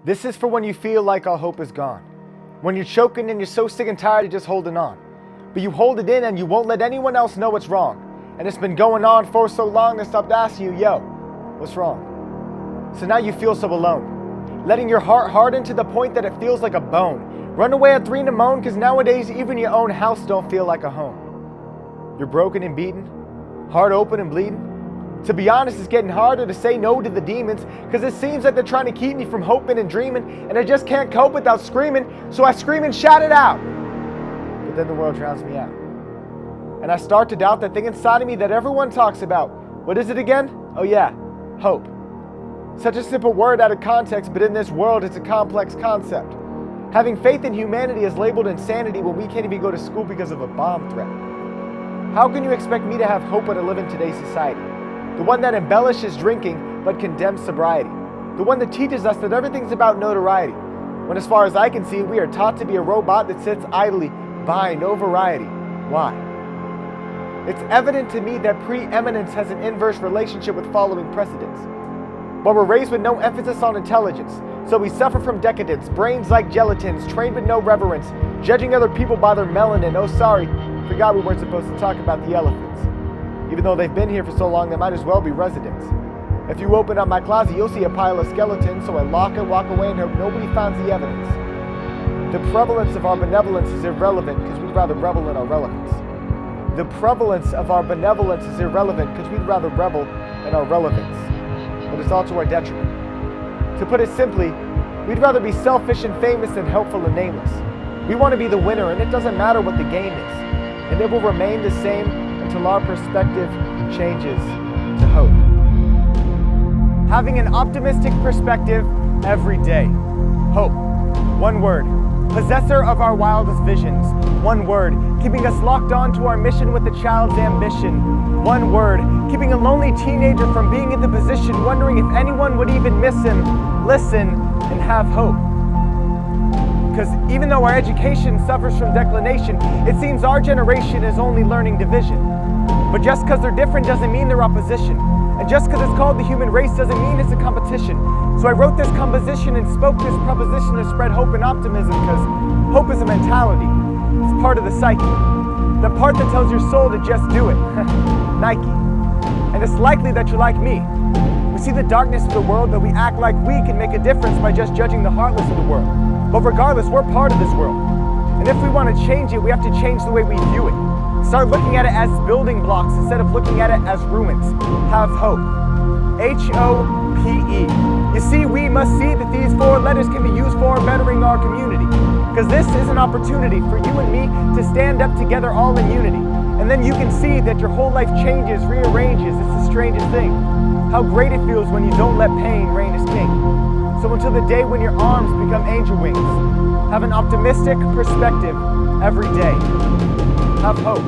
This is for when you feel like all hope is gone. When you're choking and you're so sick and tired of just holding on. But you hold it in and you won't let anyone else know what's wrong. And it's been going on for so long they stopped asking you, yo, what's wrong? So now you feel so alone. Letting your heart harden to the point that it feels like a bone. Run away at 3 to moan, because nowadays even your own house don't feel like a home. You're broken and beaten, heart open and bleeding. To be honest, it's getting harder to say no to the demons, because it seems like they're trying to keep me from hoping and dreaming, and I just can't cope without screaming, so I scream and shout it out. But then the world drowns me out. And I start to doubt that thing inside of me that everyone talks about. What is it again? Oh yeah, hope. Such a simple word out of context, but in this world it's a complex concept. Having faith in humanity is labeled insanity when we can't even go to school because of a bomb threat. How can you expect me to have hope when I live in today's society? The one that embellishes drinking but condemns sobriety. The one that teaches us that everything's about notoriety. When as far as I can see, we are taught to be a robot that sits idly by no variety. Why? It's evident to me that preeminence has an inverse relationship with following precedents. But we're raised with no emphasis on intelligence, so we suffer from decadence, brains like gelatins, trained with no reverence, judging other people by their melanin. Oh sorry, forgot we weren't supposed to talk about the elephants. Even though they've been here for so long, they might as well be residents. If you open up my closet, you'll see a pile of skeletons, so I lock and walk away and hope nobody finds the evidence. The prevalence of our benevolence is irrelevant because we'd rather revel in our relevance. The prevalence of our benevolence is irrelevant because we'd rather revel in our relevance. But it's all to our detriment. To put it simply, we'd rather be selfish and famous than helpful and nameless. We want to be the winner, and it doesn't matter what the game is. And it will remain the same until our perspective changes to hope. Having an optimistic perspective every day. Hope. One word. Possessor of our wildest visions. One word. Keeping us locked on to our mission with a child's ambition. One word. Keeping a lonely teenager from being in the position, wondering if anyone would even miss him. Listen and have hope. Because even though our education suffers from declination, it seems our generation is only learning division. But just because they're different doesn't mean they're opposition. And just because it's called the human race doesn't mean it's a competition. So I wrote this composition and spoke this proposition to spread hope and optimism, because hope is a mentality. It's part of the psyche. The part that tells your soul to just do it. Nike. And it's likely that you're like me. We see the darkness of the world, but we act like we can make a difference by just judging the heartless of the world. But regardless, we're part of this world. And if we want to change it, we have to change the way we view it. Start looking at it as building blocks instead of looking at it as ruins. Have hope. H.O.P.E. You see, we must see that these 4 letters can be used for bettering our community. Because this is an opportunity for you and me to stand up together all in unity. And then you can see that your whole life changes, rearranges. It's the strangest thing. How great it feels when you don't let pain reign as king. So until the day when your arms become angel wings, have an optimistic perspective every day. Have hope.